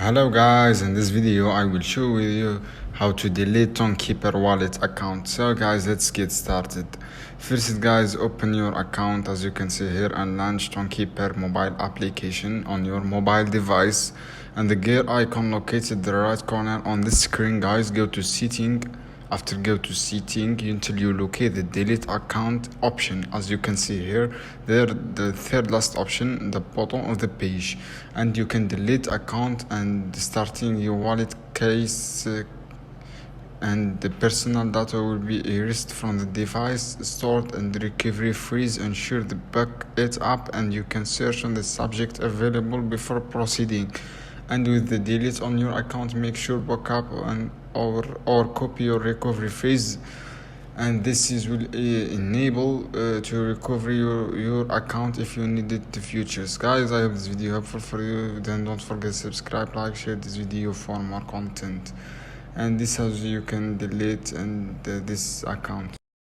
Hello guys, in this video I will show you how to delete Tonkeeper Wallet account. So guys, let's get started. First guys, open your account as you can see here and launch Tonkeeper mobile application on your mobile device, and the gear icon located the right corner on the screen. Guys, go to setting. After go to setting until you locate the delete account option, as you can see here, there the third last option in the bottom of the page, and you can delete account and starting your wallet case and the personal data will be erased from the device, stored and recovery freeze. Ensure the back it up and you can search on the subject available before proceeding. And with the delete on your account, make sure backup and or copy your recovery phrase, and this is will enable to recover your account if you need it in the futures. Guys, I hope this video helpful for you. Then don't forget to subscribe, like, share this video for more content. And this is how you can delete and this account.